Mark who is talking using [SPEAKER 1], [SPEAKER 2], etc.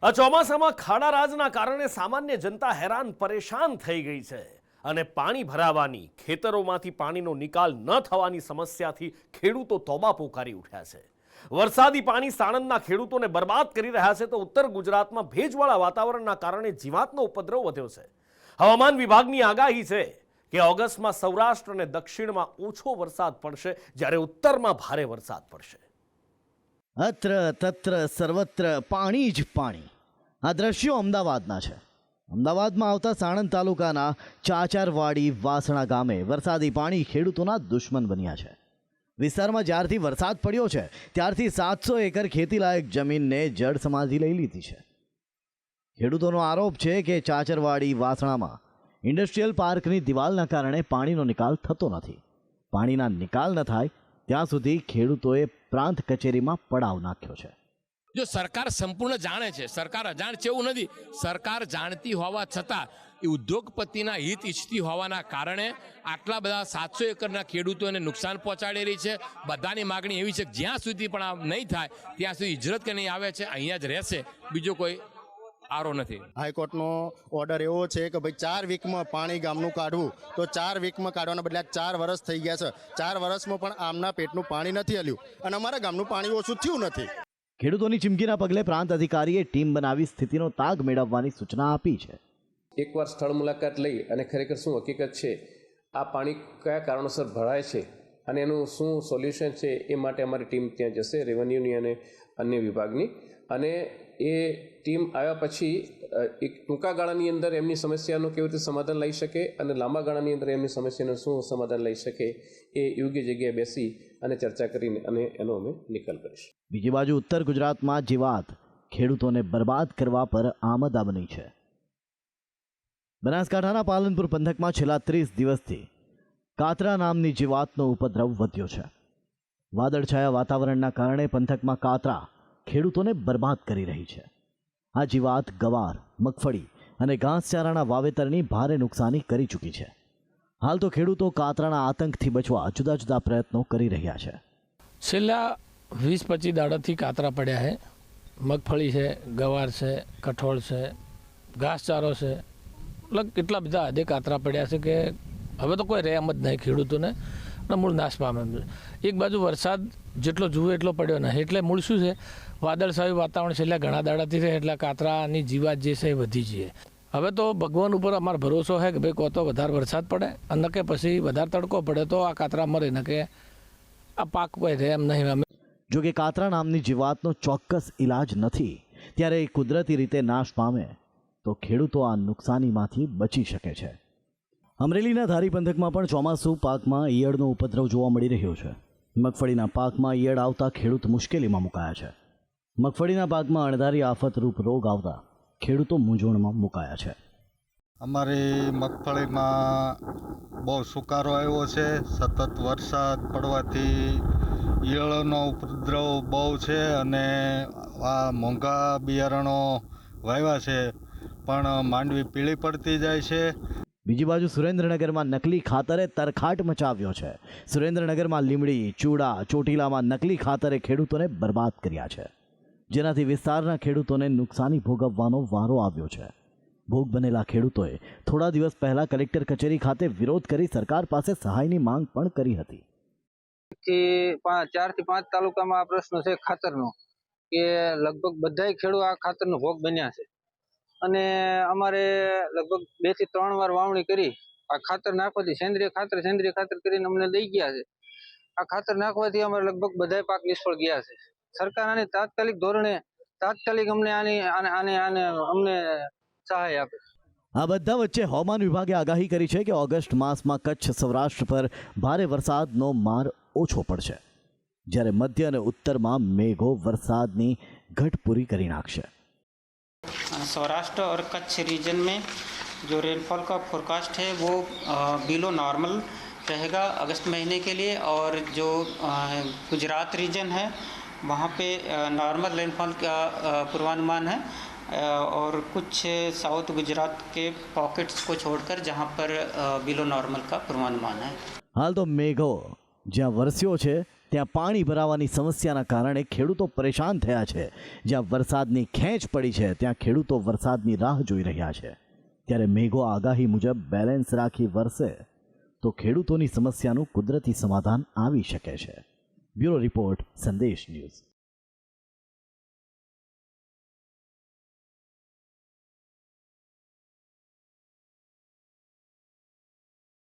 [SPEAKER 1] આ ચોમાસામાં ખાડારાજના કારણે સામાન્ય જનતા હેરાન પરેશાન થઈ ગઈ છે અને પાણી ભરાવાની, ખેતરોમાંથી પાણીનો નિકાલ ન થવાની સમસ્યાથી ખેડૂતો તોબા પોકારી ઉઠ્યા છે। વરસાદી પાણી સાણંદના ખેડૂતોને બરબાદ કરી રહ્યા છે તો ઉત્તર ગુજરાતમાં ભેજવાળા વાતાવરણના કારણે જીવાતનો ઉપદ્રવ વધ્યો છે। હવામાન વિભાગની આગાહી છે કે ઓગસ્ટમાં સૌરાષ્ટ્ર અને દક્ષિણમાં ઓછો વરસાદ પડશે, જ્યારે ઉત્તરમાં ભારે વરસાદ પડશે।
[SPEAKER 2] અત્ર તત્ર સર્વત્ર પાણી જ પાણી। આ દ્રશ્યો અમદાવાદના છે। અમદાવાદમાં આવતા સાણંદ તાલુકાના ચાચરવાડી વાસણા ગામે વરસાદી પાણી ખેડૂતોના દુશ્મન બન્યા છે। વિસ્તારમાં જ્યારથી વરસાદ પડ્યો છે ત્યારથી 700 એકર ખેતીલાયક જમીનને જળ સમાધિ લઈ લીધી છે। ખેડૂતોનો આરોપ છે કે ચાચરવાડી વાસણામાં ઇન્ડસ્ટ્રીયલ પાર્કની દિવાલના કારણે પાણીનો નિકાલ થતો નથી। પાણીના નિકાલ ન થાય ત્યાં સુધી ખેડૂતોએ પ્રાંત કચેરીમાં પડાવ નાખ્યો છે।
[SPEAKER 3] જો સરકાર સંપૂર્ણ જાણે છે, સરકાર અજાણ છે એવું નથી, સરકાર જાણતી હોવા છતાં એ ઉદ્યોગપતિના હિત ઈચ્છતી હોવાના કારણે આટલા બધા 700 એકરના ખેડૂતોને નુકસાન પહોંચાડી રહી છે। બધાની માગણી એવી છે કે જ્યાં સુધી પણ આ નહીં થાય ત્યાં સુધી હિજરત કરીને આવે છે, અહીંયા જ રહેશે, બીજો કોઈ આરો નથી।
[SPEAKER 4] હાઈકોર્ટનો ઓર્ડર એવો છે કે ભાઈ 4 વીકમાં પાણી ગામનું કાઢવું, તો 4 વીકમાં કાઢવાના બદલે 4 વર્ષ થઈ ગયા છે। 4 વર્ષમાં પણ આમના પેટનું પાણી નથી હલ્યું અને અમારા ગામનું પાણી ઓછું થયું નથી।
[SPEAKER 2] ખેડૂતોની ચીમકીના પગલે પ્રાંત અધિકારીએ ટીમ બનાવી સ્થિતિનો તાગ મેળવવાની સૂચના આપી છે।
[SPEAKER 5] એકવાર સ્થળ મુલાકાત લઈ અને ખરેખર શું હકીકત છે, આ પાણી કયા કારણોસર ભરાય છે અને એનું શું સોલ્યુશન છે, એ માટે અમારી ટીમ ત્યાં જશે, રેવન્યુની અને અન્ય વિભાગની। અને એ ટીમ આવ્યા પછી એક ટૂંકા ગાળાની અંદર એમની સમસ્યાનું કેવી રીતે સમાધાન લઈ શકે અને લાંબા ગાળાની અંદર એમની સમસ્યાનું શું સમાધાન લઈ શકે એ યોગ્ય જગ્યાએ બેસી અને ચર્ચા કરીને અને એનો અમે નિકાલ કરીશું।
[SPEAKER 2] બીજી બાજુ ઉત્તર ગુજરાતમાં જીવાત ખેડૂતોને બરબાદ કરવા પર આમદા બની છે। બનાસકાંઠાના પાલનપુર પંથકમાં છેલ્લા 30 દિવસથી કાતરા નામની જીવાતનો ઉપદ્રવ વધ્યો છે। વાદળછાયા વાતાવરણના કારણે પંથકમાં કાતરા ખેડૂતોને બરબાદ કરી રહી છે। આ જીવાત ગવાર, મગફળી અને ઘાસચારાના વાવેતરની ભારે નુકસાની કરી ચૂકી છે। હાલ તો ખેડૂતો કાતરાના આતંકથી બચવા જુદા જુદા પ્રયત્નો કરી રહ્યા છે।
[SPEAKER 6] છેલ્લા 20-25 દાડાથી કાતરા પડ્યા છે। મગફળી છે, ગવાર છે, કઠોળ છે, ઘાસચારો છે, એટલા બધા હદે કાતરા પડ્યા છે કે હવે તો કોઈ રહેમ જ નહીં ખેડૂતોને અને મૂળ નાશ પામે। એક બાજુ વરસાદ જેટલો જુએ એટલો પડ્યો નહીં, એટલે મૂળ શું છે, વાદળછાયું વાતાવરણ છેલ્લા ઘણા દાડાથી છે, એટલે કાતરાની જીવાત જે છે એ વધી જઈએ। હવે તો ભગવાન ઉપર અમારો ભરોસો છે કે ભાઈ કહો તો વધારે વરસાદ પડે અને કે પછી વધારે તડકો પડે તો આ કાતરા મરે, ને કે આ પાક કોઈ રહેમ નહીં। અમે
[SPEAKER 2] જો કે કાતરા નામની જીવાતનો ચોક્કસ ઇલાજ નથી, ત્યારે એ કુદરતી રીતે નાશ પામે તો ખેડૂતો આ નુકસાનીમાંથી બચી શકે છે। અમરેલીના ધારી પંથકમાં પણ ચોમાસુ પાકમાં ઈયળનો ઉપદ્રવ જોવા મળી રહ્યો છે। મગફળીના પાકમાં ઈયળ આવતા ખેડૂત મુશ્કેલીમાં મુકાયા છે। મગફળીના પાકમાં અણધારી આફતરૂપ રોગ આવતા ખેડૂતો મૂંઝવણમાં મુકાયા છે।
[SPEAKER 7] અમારી મગફળીમાં બહુ સુકારો આવ્યો છે। સતત વરસાદ પડવાથી ઈયળનો ઉપદ્રવ બહુ છે અને આ મોંઘા બિયારણો વાવ્યા છે પણ માંડવી પીળી પડતી જાય છે।
[SPEAKER 2] બીજી બાજુ સુરેન્દ્રનગરમાં નકલી ખાતરે તરખાટ મચાવ્યો છે। સુરેન્દ્રનગરમાં લીમડી, ચૂડા, ચોટીલામાં નકલી ખાતરે ખેડૂતોને બરબાદ કર્યા છે, જેનાથી વિસ્તારના ખેડૂતોને નુકસાની ભોગવવાનો વારો આવ્યો છે। ભોગ બનેલા ખેડૂતોએ થોડા દિવસ પહેલા કલેક્ટર કચેરી ખાતે વિરોધ કરી સરકાર પાસે સહાયની માંગ પણ કરી હતી।
[SPEAKER 8] 4 થી 5 તાલુકામાં આ પ્રશ્ન છે ખાતરનો, કે લગભગ બધાય ખેડૂતો આ ખાતરનો ભોગ બન્યા છે અને અમારે લગભગ 2 થી 3 વાર વાવણી કરી આ ખાતર નાખવાથી સેન્દ્રિય ખાતર કરીને અમને દઈ ગયા છે। આ ખાતર નાખવાથી અમારે લગભગ બધાય પાક નિષ્ફળ ગયા છે। સરકાર આની તાત્કાલિક ધોરણે અમને સહાય આપે।
[SPEAKER 2] આ બધા વચ્ચે હવામાન વિભાગે આગાહી કરી છે કે ઓગસ્ટ માસમાં કચ્છ, સૌરાષ્ટ્ર પર ભારે વરસાદનો માર ઓછો પડશે, જ્યારે મધ્ય અને ઉત્તરમાં મેઘો વરસાદની ઘટ પૂરી કરી નાખશે।
[SPEAKER 9] सौराष्ट्र और कच्छ रीजन में जो रेनफॉल का फोरकास्ट है वो बिलो नॉर्मल रहेगा अगस्त महीने के लिए, और जो गुजरात रीजन है वहाँ पे नॉर्मल रेनफॉल का पूर्वानुमान है, और कुछ साउथ गुजरात के पॉकेट्स को छोड़कर जहाँ पर बिलो नॉर्मल का पूर्वानुमान है।
[SPEAKER 2] हाल तो मेघो જ્યાં વરસ્યો છે ત્યાં પાણી ભરાવાની સમસ્યાના કારણે ખેડૂતો પરેશાન થયા છે. જ્યાં વરસાદની ખેંચ પડી છે ત્યાં ખેડૂતો વરસાદની રાહ જોઈ રહ્યા છે. ત્યારે મેઘો આગાહી મુજબ બેલેન્સ રાખી વરસે તો ખેડૂતોની સમસ્યાનું કુદરતી સમાધાન આવી શકે છે. બ્યુરો રિપોર્ટ, સંદેશ ન્યૂઝ.